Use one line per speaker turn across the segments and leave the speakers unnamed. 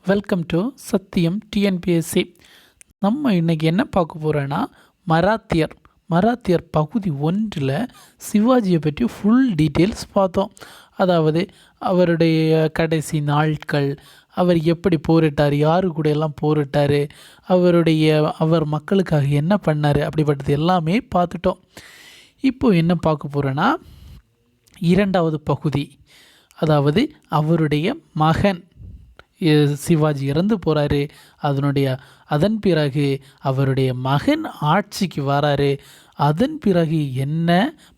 Welcome to சத்தியம் TNPSC. நம்ம இன்றைக்கி என்ன பார்க்க போகிறோன்னா மராத்தியர் பகுதி 1 சிவாஜியை பற்றி ஃபுல் டீட்டெயில்ஸ் பார்த்தோம். அதாவது அவருடைய கடைசி நாட்கள், அவர் எப்படி போரிட்டார், யாரு கூட எல்லாம் போரிட்டார், அவர் மக்களுக்காக என்ன பண்ணார், அப்படிப்பட்டது எல்லாமே பார்த்துட்டோம். இப்போது என்ன பார்க்க போகிறோன்னா 2வது பகுதி. அதாவது அவருடைய மகன் சிவாஜி இறந்து போகிறாரு. அதன் பிறகு அவருடைய மகன் ஆட்சிக்கு வராரு. அதன் பிறகு என்ன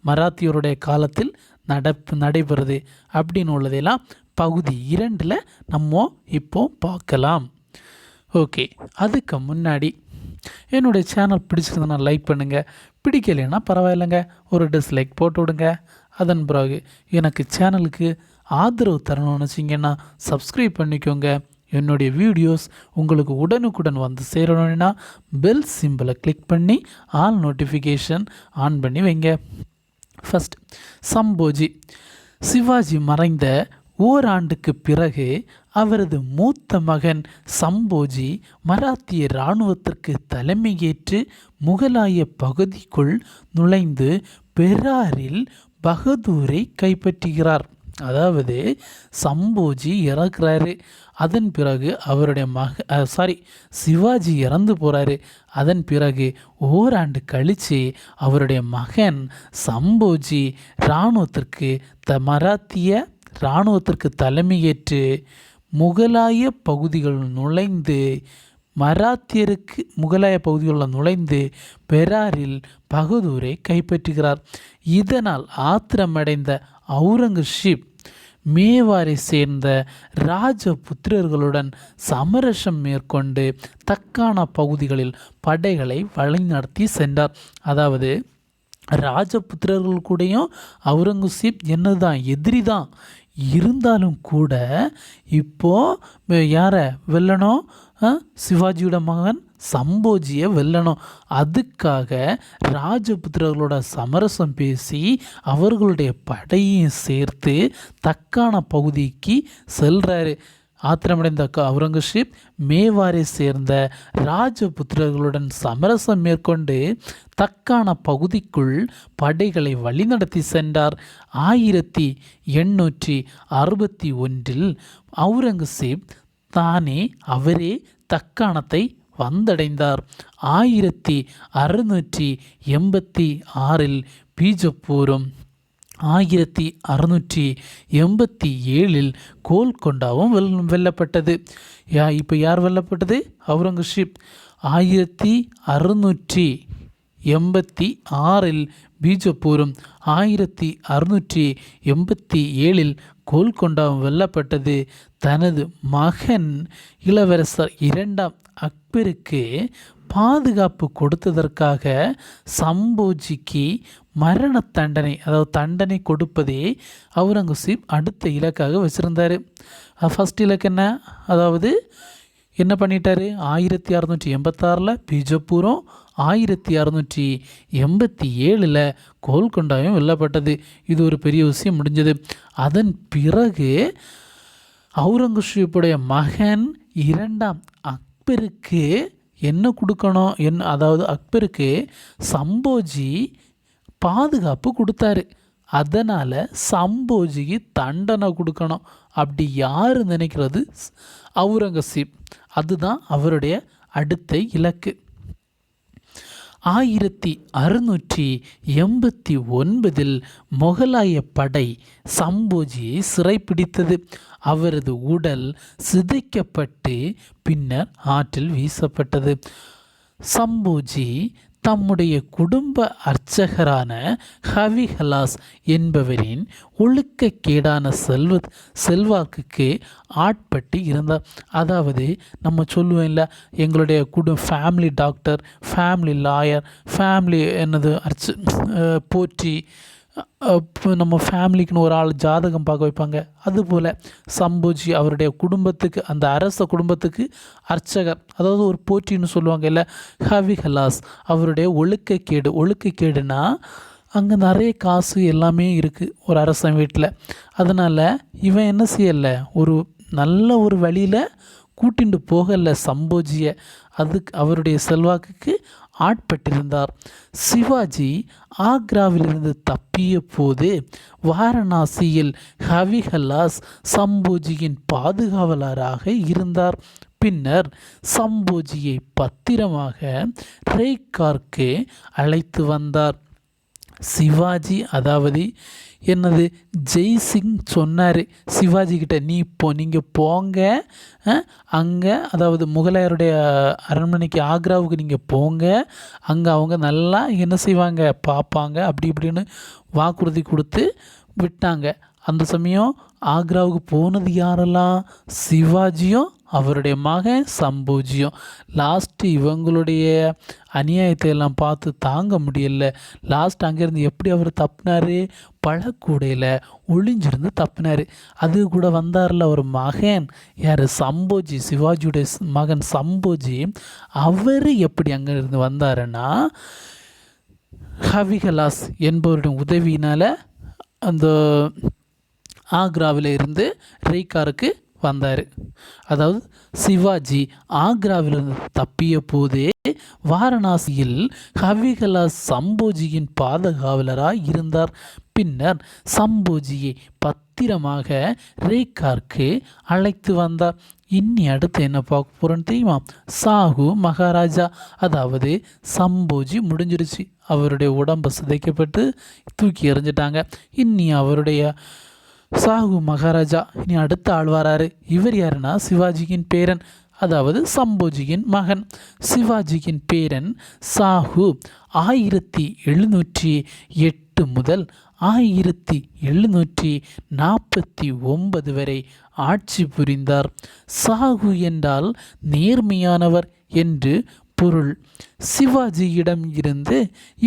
மராத்தியருடைய காலத்தில் நடைபெறுது அப்படின்னு உள்ளதெல்லாம் பகுதி 2 நம்ம இப்போ பார்க்கலாம். ஓகே, அதுக்கு முன்னாடி என்னுடைய சேனல் பிடிச்சிருந்தனா லைக் பண்ணுங்கள், பிடிக்கலைன்னா பரவாயில்லைங்க ஒரு டிஸ்லைக் போட்டு விடுங்க. அதன் பிறகு எனக்கு சேனலுக்கு ஆதரவு தரணும்னு வச்சிங்கன்னா சப்ஸ்கிரைப் பண்ணிக்கோங்க. என்னுடைய வீடியோஸ் உங்களுக்கு உடனுக்குடன் வந்து சேரணும்னா பெல் சிம்பிளை கிளிக் பண்ணி ஆல் நோட்டிஃபிகேஷன் ஆன் பண்ணி வைங்க. ஃபஸ்ட், சம்போஜி. சிவாஜி மறைந்த ஓராண்டுக்கு பிறகு அவரது மூத்த மகன் சம்போஜி மராத்திய இராணுவத்திற்கு தலைமையேற்று முகலாய பகுதிக்குள் நுழைந்து பெராரில் பகதூரை கைப்பற்றுகிறார். அதாவது சம்போஜி இறக்குறாரு. அதன் பிறகு அவருடைய சிவாஜி இறந்து போகிறாரு. அதன் பிறகு ஓராண்டு கழித்து அவருடைய மகன் சம்போஜி மராத்திய இராணுவத்திற்கு தலைமையேற்று முகலாய பகுதிகளில் நுழைந்து பெராரில் பகதூரை கைப்பற்றுகிறார். இதனால் ஆத்திரமடைந்த அவுரங்கசீப் மேவாரை சேர்ந்த ராஜபுத்திரர்களுடன் சமரசம் மேற்கொண்டு தக்கான பகுதிகளில் படைகளை வழிநடத்தி சென்றார். அதாவது ராஜபுத்திரர்கள் கூடயும் அவுரங்கசீப் என்னதான் எதிரி தான் இருந்தாலும் கூட இப்போது யாரை வெல்லணும்? சிவாஜியோட மகன் சம்போஜியை வெல்லணும். அதுக்காக ராஜபுத்திரர்களோட சமரசம் பேசி அவர்களுடைய படையையும் சேர்த்து தக்கான பகுதிக்கு செல்றாரு. ஆத்திரமடைந்த அவுரங்கசீப் மேவாரை சேர்ந்த ராஜபுத்திரர்களுடன் சமரசம் மேற்கொண்டு தக்கான பகுதிக்குள் படைகளை வழிநடத்தி சென்றார். 1861 அவுரங்கசீப் அவரே தக்காணத்தை வந்தடைந்தார். 1686 பீஜப்பூரும் 1687 கோல்கொண்டாவும் வெல்லப்பட்டது. இப்போ யார் வெல்லப்பட்டது? அவுரங்கசீப். 1686 பீஜப்பூரும் 1687 கோல்கொண்டாவும் வெல்லப்பட்டது. தனது மகன் இளவரசர் 2ஆம் அக்பருக்கு பாதுகாப்பு கொடுத்ததற்காக சம்போஜிக்கு மரண தண்டனை, அதாவது தண்டனை கொடுப்பதே அவுரங்கசீப் அடுத்த இலக்காக வச்சுருந்தார். ஃபஸ்ட் இலக்கு என்ன? அதாவது என்ன பண்ணிட்டாரு? 1686 பீஜப்பூரும் 1687 கோல்கொண்டாவும் வெல்லப்பட்டது. இது ஒரு பெரிய விஷயம் முடிஞ்சது. அதன் பிறகு அவுரங்கசீப்புடைய மகன் 2ஆம் அக்பருக்கு என்ன கொடுக்கணும்? அதாவது அக்பருக்கு சம்போஜி பாதுகாப்பு கொடுத்தாரு. அதனால் சம்போஜிக்கு தண்டனை கொடுக்கணும். அப்படி யார் நினைக்கிறது? அவுரங்கசீப். அதுதான் அவருடைய அடுத்த இலக்கு. 1689 முகலாய படை சம்போஜியை சிறைப்பிடித்தது. அவரது உடல் சிதைக்கப்பட்டு பின்னர் ஆற்றில் வீசப்பட்டது. சம்போஜி தம்முடைய குடும்ப அர்ச்சகரான ஹவிஹலாஸ் என்பவரின் ஒழுக்கக்கேடான செல்வாக்குக்கு ஆட்பட்டு இருந்தார். அதாவது நம்ம சொல்லுவோம் இல்லை, எங்களுடைய family doctor, family lawyer, family போற்றி நம்ம ஃபேமிலிக்குன்னு ஒரு ஆள் ஜாதகம் பார்க்க வைப்பாங்க. அதுபோல் சம்போஜி அவருடைய குடும்பத்துக்கு, அந்த அரச குடும்பத்துக்கு அர்ச்சகர், அதாவது ஒரு போற்றின்னு சொல்லுவாங்க இல்லை, ஹவிஹலாஸ். அவருடைய ஒழுக்கக்கேடுனா அங்கே நிறைய காசு எல்லாமே இருக்குது ஒரு அரசன் வீட்டில். அதனால் இவன் என்ன செய்யலை, நல்ல ஒரு வழியில் கூட்டிண்டு போகல சம்போஜியை. அதுக்கு அவருடைய செல்வாக்குக்கு ஆட்பட்டிருந்தார். சிவாஜி ஆக்ராவிலிருந்து தப்பிய போது வாரணாசியில் ஹவிஹலாஸ் சம்போஜியின் பாதுகாவலராக இருந்தார். பின்னர் சம்போஜியை பத்திரமாக ரேகார்க்கு அழைத்து வந்தார். சிவாஜி அதாவது என்னது ஜெய்சிங் சொன்னார் சிவாஜி கிட்ட, நீங்கள் போங்க அங்கே, அதாவது முகலாயருடைய அரண்மனைக்கு ஆக்ராவுக்கு நீங்கள் போங்க, அங்கே அவங்க நல்லா என்ன செய்வாங்க பார்ப்பாங்க, அப்படி இப்படின்னு வாக்குறுதி கொடுத்து விட்டாங்க. அந்த சமயம் ஆக்ராவுக்கு போனது யாரெல்லாம்? சிவாஜியும் அவருடைய மகன் சம்போஜியும். லாஸ்ட்டு இவங்களுடைய அநியாயத்தை எல்லாம் பார்த்து தாங்க முடியல. லாஸ்ட் அங்கேருந்து எப்படி அவர் தப்பினார்? பழக்கூடையில் ஒளிஞ்சிருந்து தப்பினார். அது கூட வந்தார்ல ஒரு மகன், யார்? சம்போஜி, சிவாஜியுடைய மகன் சம்போஜி. அவர் எப்படி அங்கேருந்து வந்தாருன்னா ஹவிகலாஸ் என்பவருடைய உதவியினால் அந்த ஆக்ராவில் இருந்து ரேகாருக்கு வந்தார். அதாவது சிவாஜி ஆக்ராவிலிருந்து தப்பிய போதே வாரணாசியில் ஹவிகலாஸ் சம்போஜியின் பாதுகாவலராக இருந்தார். பின்னர் சம்போஜியை பத்திரமாக ரேகார்க்கு அழைத்து வந்தார். இன்னி அடுத்து என்ன பார்க்க போகிறோன்னு தெரியுமா? சாகு மகாராஜா. அதாவது சம்போஜி முடிஞ்சிருச்சு, அவருடைய உடம்பை சிதைக்கப்பட்டு தூக்கி எறிஞ்சிட்டாங்க. இன்னி அவருடைய சாகு மகாராஜா இனி அடுத்த ஆள் வராரு. இவர் யாருன்னா சிவாஜியின் பேரன், அதாவது சம்போஜியின் மகன். சிவாஜியின் பேரன் சாகு 1708 முதல் 1749 வரை ஆட்சி புரிந்தார். சாகு என்றால் நேர்மையானவர் என்று பொருள். சிவாஜியிடம் இருந்து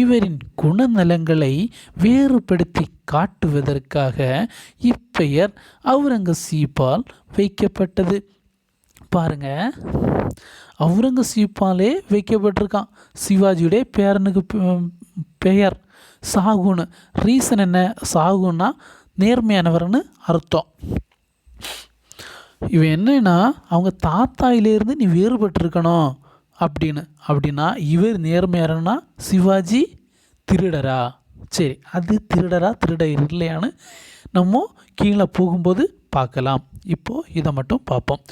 இவரின் குணநலங்களை வேறுபடுத்தி காட்டுவதற்காக இப்பெயர் அவுரங்கசீப்பால் வைக்கப்பட்டது. பாருங்க, அவுரங்கசீப்பாலே வைக்கப்பட்டிருக்கான் சிவாஜியுடைய பேரனுக்கு பெயர் சாகுன்னு. ரீசன் என்ன? சாகுன்னா நேர்மையானவர்னு அர்த்தம். இவன் என்னன்னா அவங்க தாத்தாயிலேருந்து நீ வேறுபட்டிருக்கணும் அப்படின்னா இவர் நேர்மையாரன்னா சிவாஜி திருடரா? சரி, அது திருட இல்லையான்னு நம்ம கீழே போகும்போது பார்க்கலாம். இப்போது இதை மட்டும் பார்ப்போம்.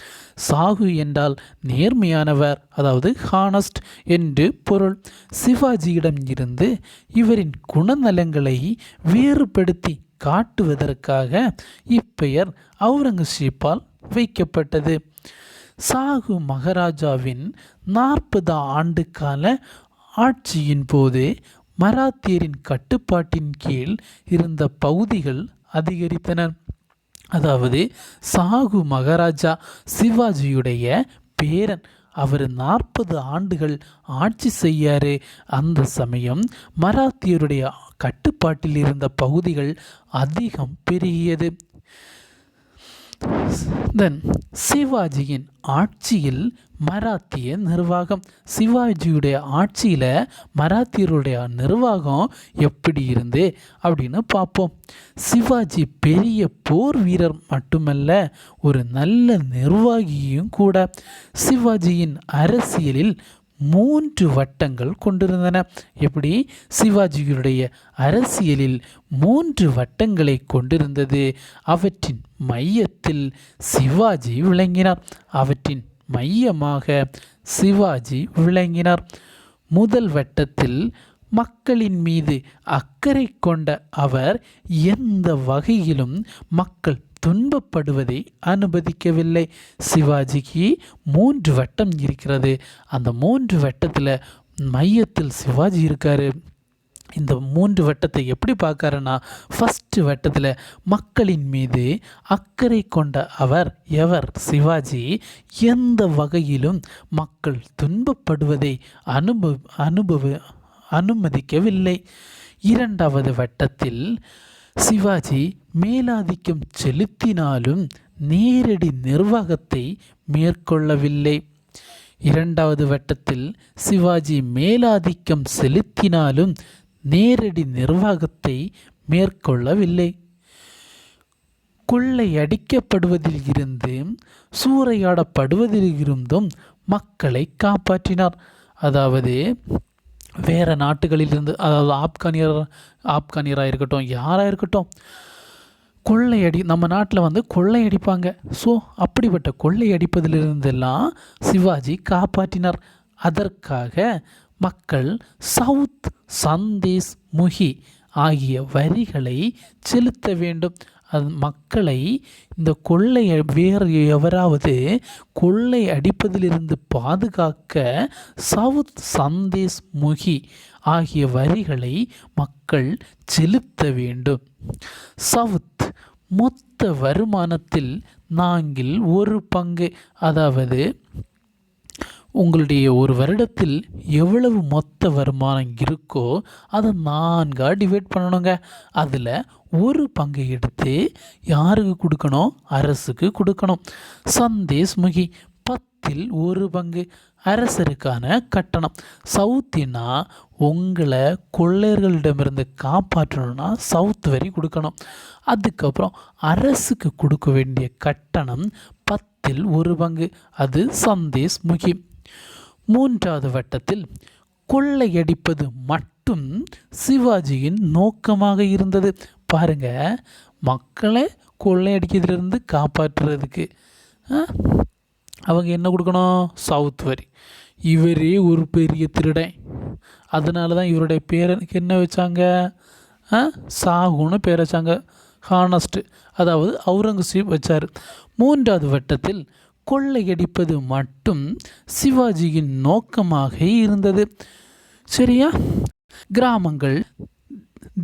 சாகு என்றால் நேர்மையானவர், அதாவது ஹானஸ்ட் என்று பொருள். சிவாஜியிடம் இருந்து இவரின் குணநலங்களை வேறுபடுத்தி காட்டுவதற்காக இப்பெயர் அவுரங்கசீப்பால் வைக்கப்பட்டது. சாகு மகாராஜாவின் 40 ஆண்டு கால ஆட்சியின் போது மராத்தியரின் கட்டுப்பாட்டின் கீழ் இருந்த பகுதிகள் அதிகரித்தன. அதாவது சாகு மகாராஜா சிவாஜியுடைய பேரன். அவர் 40 ஆண்டுகள் ஆட்சி செய்யாரு. அந்த சமயம் மராத்தியருடைய கட்டுப்பாட்டில் இருந்த பகுதிகள் அதிகம் பெருகியது. சிவாஜியின் ஆட்சியில் மராத்திய நிர்வாகம். சிவாஜியுடைய ஆட்சியில் மராத்தியருடைய நிர்வாகம் எப்படி இருந்து அப்படின்னு பார்ப்போம். சிவாஜி பெரிய போர் வீரர் மட்டுமல்ல, ஒரு நல்ல நிர்வாகியும் கூட. சிவாஜியின் அரசியலில் 3 வட்டங்கள் கொண்டிருந்தன. எப்படி? சிவாஜியுடைய அரசியலில் 3 வட்டங்களை கொண்டிருந்தது. அவற்றின் மையத்தில் சிவாஜி விளங்கினார். அவற்றின் மையமாக சிவாஜி விளங்கினார். முதல் வட்டத்தில் மக்களின் மீது அக்கறை கொண்ட அவர் எந்த வகையிலும் மக்கள் துன்பப்படுவதை அனுமதிக்கவில்லை. சிவாஜிக்கு 3 வட்டம் இருக்கிறது. அந்த 3 வட்டத்தில் மையத்தில் சிவாஜி இருக்காரு. இந்த 3 வட்டத்தை எப்படி பார்க்காருன்னா, ஃபஸ்ட்டு வட்டத்தில் மக்களின் மீது அக்கறை கொண்ட அவர் எவர்? சிவாஜி. எந்த வகையிலும் மக்கள் துன்பப்படுவதை அனுமதிக்கவில்லை. இரண்டாவது வட்டத்தில் சிவாஜி மேலாதிக்கம் செலுத்தினாலும் நேரடி நிர்வாகத்தை மேற்கொள்ளவில்லை. இரண்டாவது வட்டத்தில் சிவாஜி மேலாதிக்கம் செலுத்தினாலும் நேரடி நிர்வாகத்தை மேற்கொள்ளவில்லை. கொள்ளையடிக்கப்படுவதில் இருந்து சூறையாடப்படுவதில் இருந்தும் மக்களை காப்பாற்றினார். அதாவது வேறு நாட்டுகளிலிருந்து, அதாவது ஆப்கானியராக இருக்கட்டும், யாராக இருக்கட்டும், நம்ம நாட்டில் கொள்ளையடிப்பாங்க. ஸோ அப்படிப்பட்ட கொள்ளையடிப்பதிலிருந்தெல்லாம் சிவாஜி காப்பாற்றினார். அதற்காக மக்கள் சவுத் சந்தேஷ் முகி ஆகிய வரிகளை செலுத்த வேண்டும். அது மக்களை இந்த வேறு எவராவது கொள்ளை அடிப்பதிலிருந்து பாதுகாக்க சவுத் சந்தேஷ் முகி ஆகிய வரிகளை மக்கள் செலுத்த வேண்டும். சவுத் மொத்த வருமானத்தில் 4/1, அதாவது உங்களுடைய ஒரு வருடத்தில் எவ்வளவு மொத்த வருமானம் இருக்கோ அதை 4ஆக டிவைட் பண்ணணுங்க. அதில் 1 பங்கை எடுத்து யாருக்கு கொடுக்கணும்? அரசுக்கு கொடுக்கணும். சந்தேஷ் முகி 10/1 பங்கு அரசருக்கான கட்டணம். சவுத்தினா உங்களை கொள்ளையர்களிடமிருந்து காப்பாற்றணும்னா சவுத் வரி கொடுக்கணும். அதுக்கப்புறம் அரசுக்கு கொடுக்க வேண்டிய கட்டணம் 10/1 பங்கு, அது சந்தேஷ் முகி. 3வது வட்டத்தில் கொள்ளையடிப்பது மட்டும் சிவாஜியின் நோக்கமாக இருந்தது. பாருங்க, மக்களை கொள்ளையடிக்கிறதுலேருந்து காப்பாற்றுறதுக்கு அவங்க என்ன கொடுக்கணும்? சவுத் வரி. இவரே ஒரு பெரிய திருடன், அதனால தான் இவருடைய பேருக்கு என்ன வச்சாங்க? சாகுன்னு பேர் வச்சாங்க. ஹானஸ்ட், அதாவது அவுரங்கசீப் வச்சார். 3வது வட்டத்தில் கொள்ளையடிப்பது மட்டும் சிவாஜியின் நோக்கமாக இருந்தது. சரியா? கிராமங்கள்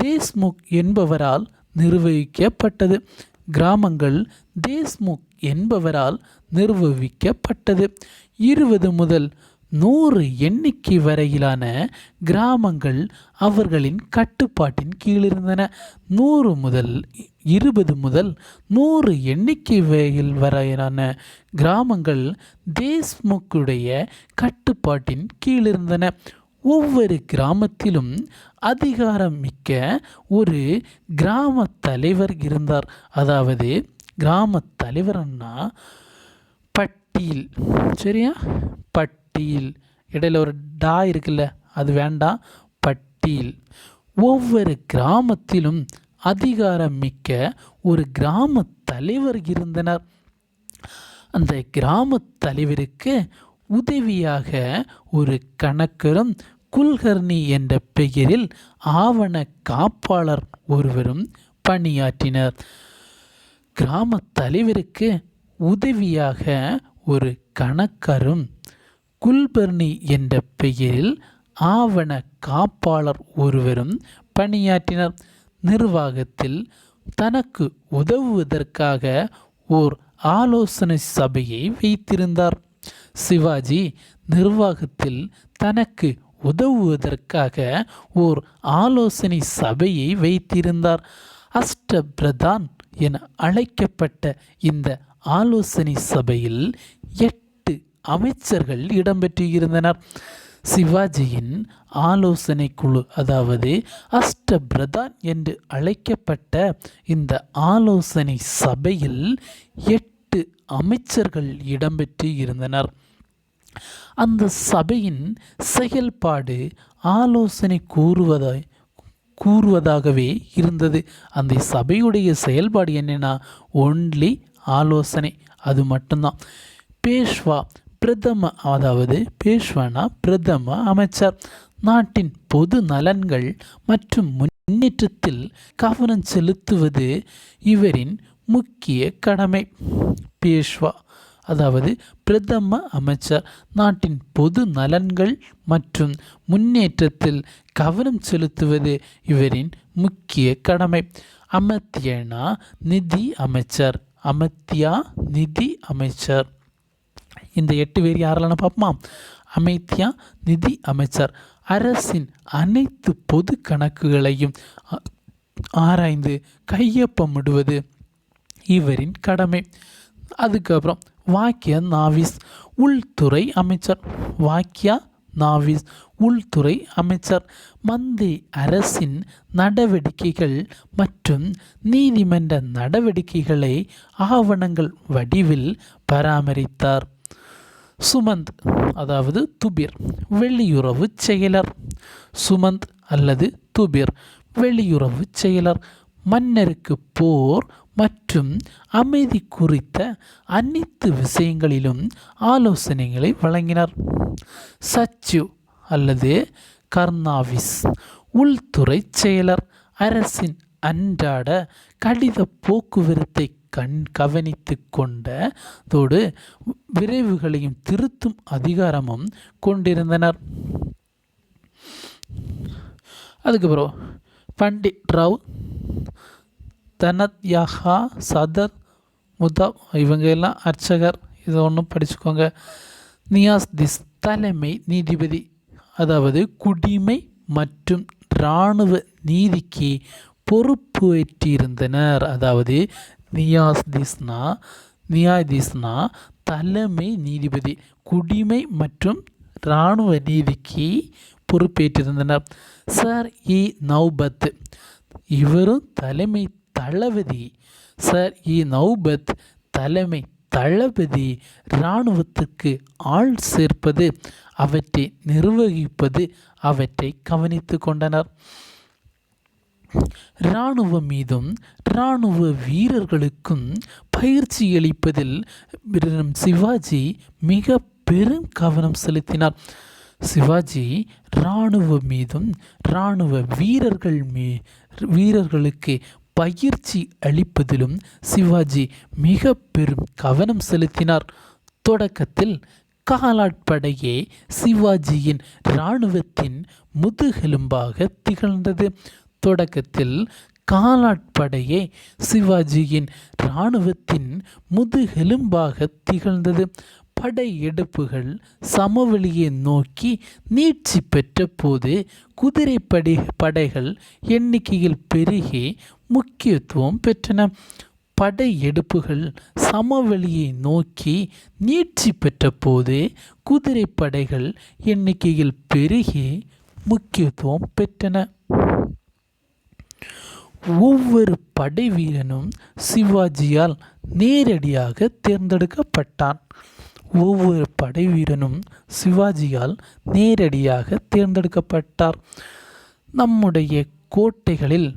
தேஷ்முக் என்பவரால் நிர்வகிக்கப்பட்டது. 20 முதல் 100 எண்ணிக்கை வரையிலான கிராமங்கள் அவர்களின் கட்டுப்பாட்டின் கீழ் இருந்தன. 20 முதல் 100 எண்ணிக்கை வரையிலான கிராமங்கள் தேஷ்முக்குடைய கட்டுப்பாட்டின் கீழ் இருந்தன. ஒவ்வொரு கிராமத்திலும் அதிகாரம் மிக்க ஒரு கிராம தலைவர் இருந்தார். அதாவது கிராம தலைவர்னா பட்டியல். சரியா? பட்டியல், இடையில ஒரு டா இருக்குல்ல, அது வேண்டாம். பட்டியல். ஒவ்வொரு கிராமத்திலும் அதிகாரம் மிக்க ஒரு கிராம தலைவர் இருந்தனர். அந்த கிராம தலைவருக்கு உதவியாக ஒரு கணக்கரும் குல்கர்னி என்ற பெயரில் ஆவண காப்பாளர் ஒருவரும் பணியாற்றினர். கிராம தலைவருக்கு உதவியாக ஒரு கணக்கரும் குல்பர்னி என்ற பெயரில் ஆவண காப்பாளர் ஒருவரும் பணியாற்றினர். நிர்வாகத்தில் தனக்கு உதவுவதற்காக ஓர் ஆலோசனை சபையை வைத்திருந்தார். சிவாஜி நிர்வாகத்தில் தனக்கு உதவுவதற்காக ஓர் ஆலோசனை சபையை வைத்திருந்தார். அஷ்டபிரதான் என அழைக்கப்பட்ட இந்த ஆலோசனை சபையில் 8 அமைச்சர்கள் இடம்பெற்றிருந்தனர். சிவாஜியின் ஆலோசனை குழு, அதாவது அஷ்டபிரதான் என்று அழைக்கப்பட்ட இந்த ஆலோசனை சபையில் 8 அமைச்சர்கள் இடம்பெற்று இருந்தனர். அந்த சபையின் செயல்பாடு ஆலோசனை கூறுவதாகவே இருந்தது. அந்த சபையுடைய செயல்பாடு என்னன்னா, ஒன்லி ஆலோசனை, அது மட்டும்தான். பேஷ்வா பிரதம அமைச்சர் நாட்டின் பொது நலன்கள் மற்றும் முன்னேற்றத்தில் கவனம் செலுத்துவது இவரின் முக்கிய கடமை. பேஷ்வா அதாவது பிரதம அமைச்சர் நாட்டின் பொது நலன்கள் மற்றும் முன்னேற்றத்தில் கவனம் செலுத்துவது இவரின் முக்கிய கடமை. அமத்தியா நிதி அமைச்சர். இந்த 8 பேர் யாரெல்லாம் பார்ப்போமா? அமத்தியா நிதி அமைச்சர் அரசின் அனைத்து பொது கணக்குகளையும் ஆராய்ந்து கையொப்பமிடுவது இவரின் கடமை. அதுக்கப்புறம் வாக்கியா நாவிஸ் உள்துறை அமைச்சர். வாக்கியா நாவிஸ் உள்துறை அமைச்சர். மந்திரி அரசின் நடவடிக்கைகள் மற்றும் நீதிமன்ற நடவடிக்கைகளை ஆவணங்கள் வடிவில் பராமரித்தார். சுமந்த் அதாவது துபிர் வெளியுறவு செயலர். சுமந்த் அல்லது துபிர் வெளியுறவு செயலர் மன்னருக்கு போர் மற்றும் அமைதி குறித்த அனைத்து விஷயங்களிலும் ஆலோசனைகளை வழங்கினார். சச்சிவ் அல்லது கர்னாவிஸ் உள்துறை செயலர் அரசின் அன்றாட கடித போக்குவரத்தை கவனித்து கொண்டதோடு விரைவுகளையும் திருத்தும் அதிகாரமும் கொண்டிருந்தனர். அதுக்கப்புறம் பண்டிட் ராவ் தனத்யாஹா சதர் முதாப் இவங்க எல்லாம் அர்ச்சகர். இதை ஒன்றும் படிச்சுக்கோங்க. நியாஸ்திஸ் தலைமை நீதிபதி அதாவது குடிமை மற்றும் இராணுவ நீதிக்கு பொறுப்பேற்றிருந்தனர். அதாவது நியாதிஸ்னா தலைமை நீதிபதி, குடிமை மற்றும் இராணுவ நீதிக்கு பொறுப்பேற்றிருந்தனர். சர் இ நௌபத் இவரும் தலைமை தளபதி. சர் இ நௌபத் தலைமை தளபதி இராணுவத்துக்கு ஆள் சேர்ப்பது, அவற்றை நிர்வகிப்பது, அவற்றை கவனித்து கொண்டனர். இராணுவம் மீதும் இராணுவ வீரர்களுக்கும் பயிற்சி அளிப்பதில் சிவாஜி மிக பெரும் கவனம் செலுத்தினார். சிவாஜி இராணுவம் மீதும் இராணுவ வீரர்களுக்கு பயிற்சி அளிப்பதிலும் சிவாஜி மிக பெரும் கவனம் செலுத்தினார். தொடக்கத்தில் காலாட்படையே சிவாஜியின் இராணுவத்தின் முதுகெலும்பாக திகழ்ந்தது. தொடக்கத்தில் காலாட்படையே சிவாஜியின் இராணுவத்தின் முதுகெலும்பாக திகழ்ந்தது. படையெடுப்புகள் சமவெளியை நோக்கி நீட்சி பெற்ற போது படைகள் எண்ணிக்கையில் பெருகி முக்கியத்துவம் பெற்றன. படையெடுப்புகள் சமவெளியை நோக்கி நீட்சி பெற்ற போது குதிரைப்படைகள் எண்ணிக்கையில் பெருகி முக்கியத்துவம் பெற்றன. ஒவ்வொரு படை வீரனும் சிவாஜியால் நேரடியாக தேர்ந்தெடுக்கப்பட்டான். ஒவ்வொரு படை வீரனும் சிவாஜியால் நேரடியாக தேர்ந்தெடுக்கப்பட்டார். நம்முடைய கோட்டைகளில்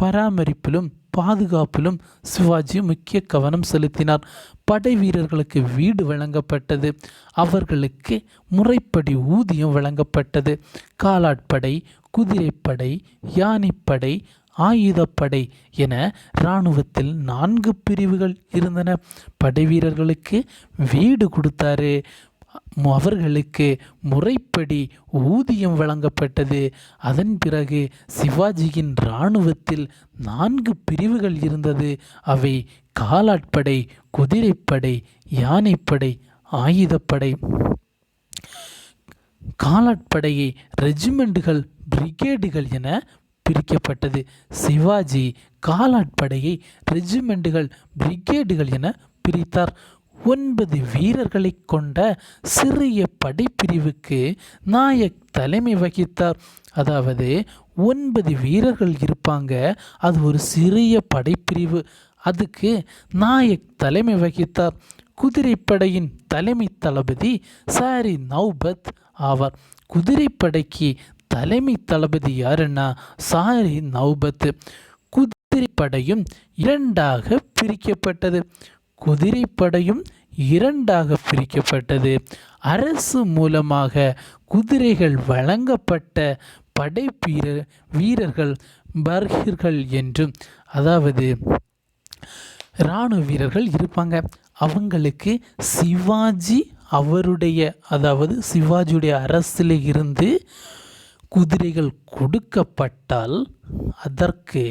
பராமரிப்பிலும் பாதுகாப்பிலும் சிவாஜி முக்கிய கவனம் செலுத்தினார். படை வீரர்களுக்கு வீடு வழங்கப்பட்டது. அவர்களுக்கு முறைப்படி ஊதியம் வழங்கப்பட்டது. காலாட்படை, குதிரைப்படை, யானைப்படை, ஆயுதப்படை என இராணுவத்தில் 4 பிரிவுகள் இருந்தன. படை வீரர்களுக்கு வீடு கொடுத்தாரு. அவர்களுக்கு முறைப்படி ஊதியம் வழங்கப்பட்டது. அதன் பிறகு சிவாஜியின் இராணுவத்தில் 4 பிரிவுகள் இருந்தது. அவை காலாட்படை, குதிரைப்படை, யானைப்படை, ஆயுதப்படை. காலாட்படையை ரெஜிமெண்ட்டுகள், பிரிகேடுகள் என பிரிக்கப்பட்டது. சிவாஜி காலாட்படையை ரெஜிமெண்ட்டுகள், பிரிகேடுகள் என பிரித்தார். 9 வீரர்களை கொண்ட சிறிய படைப்பிரிவுக்கு நாயக் தலைமை வகித்தார். அதாவது 9 வீரர்கள் இருப்பாங்க. அது ஒரு சிறிய படைப்பிரிவு. அதுக்கு நாயக் தலைமை வகித்தார். குதிரைப்படையின் தலைமை தளபதி சாரி நௌபத் ஆவார். குதிரைப்படைக்கு தலைமை தளபதி யாருன்னா சாரி நௌபத். குதிரைப்படையும் 2ஆக பிரிக்கப்பட்டது. குதிரைப்படையும் 2ஆக பிரிக்கப்பட்டது. அரசு மூலமாக குதிரைகள் வழங்கப்பட்ட படை வீரர்கள் பர்ஹிர்கள் என்றும், அதாவது இராணுவ வீரர்கள் இருப்பாங்க. அவங்களுக்கு சிவாஜி அதாவது சிவாஜியுடைய அரசில் இருந்து குதிரைகள் கொடுக்கப்பட்டால் அதற்கு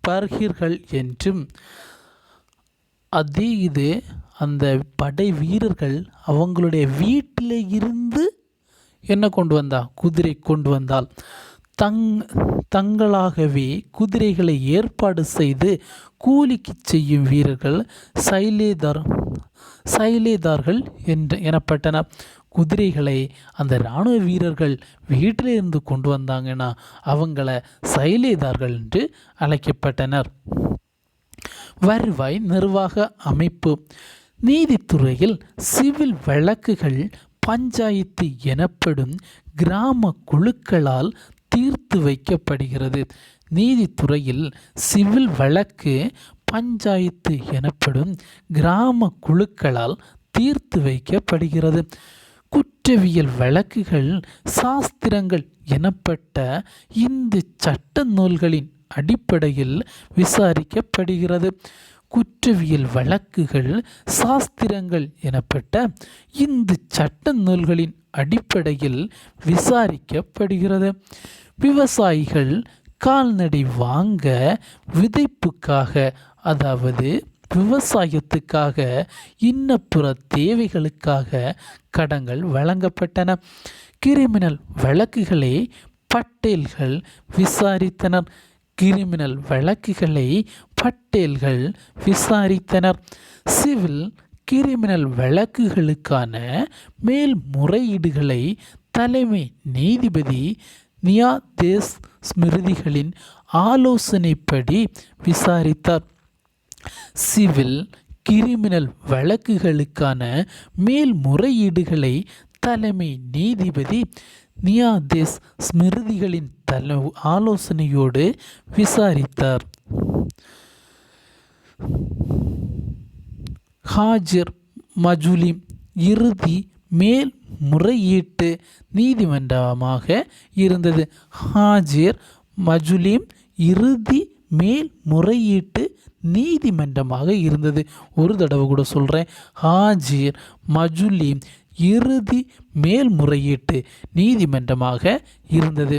பர்ஹிர்கள் என்றும், அதே இது அந்த படை வீரர்கள் அவங்களுடைய வீட்டில் இருந்து என்ன கொண்டு வந்தால், குதிரை கொண்டு வந்தால் தங்களாகவே குதிரைகளை ஏற்பாடு செய்து கூலிக்கு செய்யும் வீரர்கள் சைலேதார்கள் எனப்பட்டனர். குதிரைகளை அந்த இராணுவ வீரர்கள் வீட்டிலிருந்து கொண்டு வந்தாங்கன்னா அவங்கள சைலேதார்கள் என்று அழைக்கப்பட்டனர். வருவாய் நிர்வாக அமைப்பு. நீதித்துறையில் சிவில் வழக்குகள் பஞ்சாயத்து எனப்படும் கிராம குழுக்களால் தீர்த்து வைக்கப்படுகிறது. நீதித்துறையில் சிவில் வழக்கு பஞ்சாயத்து எனப்படும் கிராம குழுக்களால் தீர்த்து வைக்கப்படுகிறது. குற்றவியல் வழக்குகள் சாஸ்திரங்கள் எனப்பட்ட இந்து சட்ட நூல்களின் அடிப்படையில் விசாரிக்கப்படுகிறது. குற்றவியல் வழக்குகள் சாஸ்திரங்கள் எனப்பட்ட இந்து சட்ட நூல்களின் அடிப்படையில் விசாரிக்கப்படுகிறது. விவசாயிகள் கால்நடை வாங்க விதைப்புக்காக, அதாவது விவசாயத்துக்காக இன்னப்புற தேவைகளுக்காக கடன்கள் வழங்கப்பட்டன. கிரிமினல் வழக்குகளை பட்டேல்கள் விசாரித்தனர். கிரிமினல் வழக்குகளை பட்டேல்கள் விசாரித்தனர். சிவில் கிரிமினல் வழக்குகளுக்கான மேல்முறையீடுகளை தலைமை நீதிபதி நியாதேஷ் ஸ்மிருதிகளின் ஆலோசனைப்படி விசாரித்தார். சிவில் கிரிமினல் வழக்குகளுக்கான மேல்முறையீடுகளை தலைமை நீதிபதி நியாதேஷ் ஸ்மிருதிகளின் ஆலோசனையோடு விசாரித்தார். ஹாஜிர் மஜுலிம் இறுதி மேல்முறையீட்டு நீதிமன்றமாக இருந்தது. ஹாஜிர் மஜுலிம் இறுதி மேல்முறையீட்டு நீதிமன்றமாக இருந்தது. ஒரு தடவை கூட சொல்கிறேன், ஹாஜிர் மஜுலிம் இறுதி மேல்முறையீட்டு நீதிமன்றமாக இருந்தது.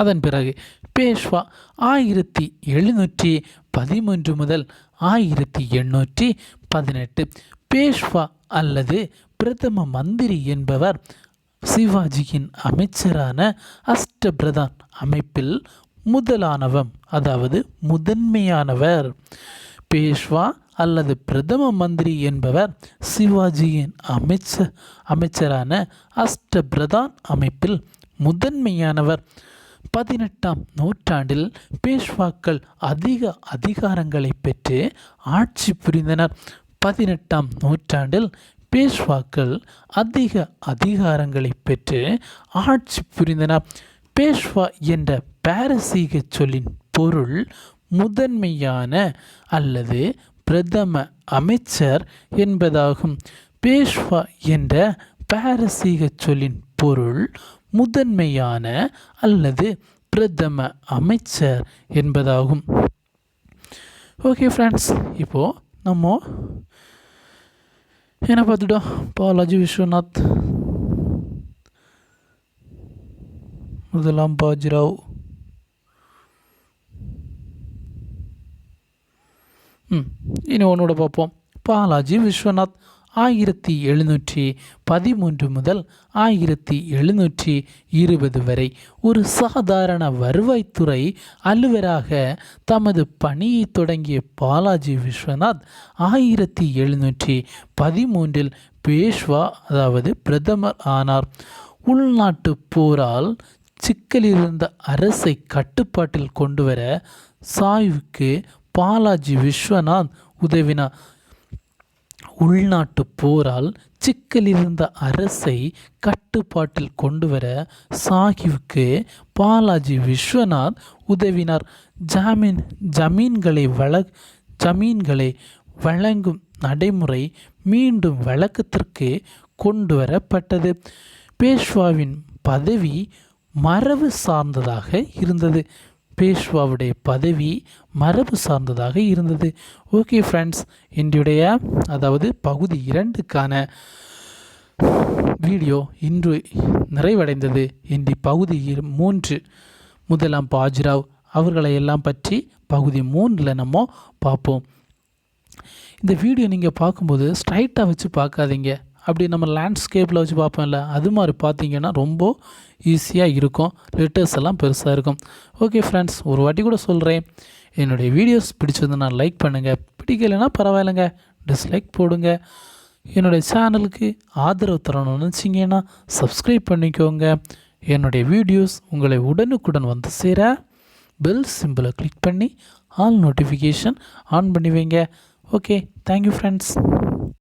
அதன் பிறகு பேஷ்வா 1713 முதல் 1818. பேஷ்வா அல்லது பிரதம மந்திரி என்பவர் சிவாஜியின் அமைச்சரான அஷ்டபிரதான் அமைப்பில் முதலானவர், அதாவது முதன்மையானவர். பேஷ்வா அல்லது பிரதம மந்திரி என்பவர் சிவாஜியின் அமைச்சரான அஷ்டபிரதான் அமைப்பில் முதன்மையானவர். 18ஆம் நூற்றாண்டில் பேஷ்வாக்கள் அதிக அதிகாரங்களை பெற்று ஆட்சி புரிந்தனர். 18ஆம் நூற்றாண்டில் பேஷ்வாக்கள் அதிக அதிகாரங்களை பெற்று ஆட்சி புரிந்தனர். பேஷ்வா என்ற பாரசீக சொல்லின் பொருள் முதன்மையான அல்லது பிரதம அமைச்சர் என்பதாகும். பேஷ்வா என்ற பாரசீக சொல்லின் பொருள் முதன்மையான அல்லது பிரதம அமைச்சர் என்பதாகும். ஓகே ஃப்ரெண்ட்ஸ், இப்போது நம்ம என்ன பார்த்துட்டோம்? பாலாஜி விஸ்வநாத், முதலாம் பாஜிராவ், இனி ஒன்னோட பார்ப்போம். பாலாஜி விஸ்வநாத் 1713 முதல் 1720 வரை ஒரு சாதாரண வருவாய்த்துறை அலுவலராக தமது பணியை தொடங்கிய பாலாஜி விஸ்வநாத் 1713 பேஷ்வா, அதாவது பிரதமர் ஆனார். உள்நாட்டு போரால் சிக்கலிருந்த அரசை கட்டுப்பாட்டில் கொண்டுவர சாய்வுக்கு பாலாஜி விஸ்வநாத் உதவினார். உள்நாட்டு போரால் சிக்கலிருந்த அரசை கட்டுப்பாட்டில் கொண்டுவர சாஹிவுக்கு பாலாஜி விஸ்வநாத் உதவினார். ஜமீன்களை வழங்கும் நடைமுறை மீண்டும் வழக்கத்திற்கு கொண்டு வரப்பட்டது. பேஷ்வாவின் பதவி மரபு சார்ந்ததாக இருந்தது. பேஷ்வாவுடைய பதவி மரபு சார்ந்ததாக இருந்தது. ஓகே ஃப்ரெண்ட்ஸ், இன்றைய அதாவது பகுதி 2க்கான வீடியோ இன்று நிறைவடைந்தது. இன்று பகுதி 3 முதலாம் பாஜிராவ் அவர்களை எல்லாம் பற்றி பகுதி 3 நம்ம பார்ப்போம். இந்த வீடியோ நீங்கள் பார்க்கும்போது ஸ்ட்ரைட்டாக வச்சு பார்க்காதீங்க. அப்படி நம்ம லேண்ட்ஸ்கேப்பில் வச்சு பார்ப்போம்ல, அது மாதிரி பார்த்தீங்கன்னா ரொம்ப ஈஸியாக இருக்கும். லெட்டர்ஸ் எல்லாம் பெருசாக இருக்கும். ஓகே ஃப்ரெண்ட்ஸ், ஒரு வாட்டி கூட சொல்கிறேன், என்னுடைய வீடியோஸ் பிடிச்சிருந்தா லைக் பண்ணுங்கள், பிடிக்கலைன்னா பரவாயில்லைங்க டிஸ்லைக் போடுங்க. என்னுடைய சேனலுக்கு ஆதரவு தரணும்னு நினச்சிங்கன்னா சப்ஸ்கிரைப் பண்ணிக்கோங்க. என்னுடைய வீடியோஸ் உங்களை உடனுக்குடன் வந்து சேர பெல் சிம்பிளை கிளிக் பண்ணி ஆல் நோட்டிஃபிகேஷன் ஆன் பண்ணி வைங்க. Okay, thank you friends.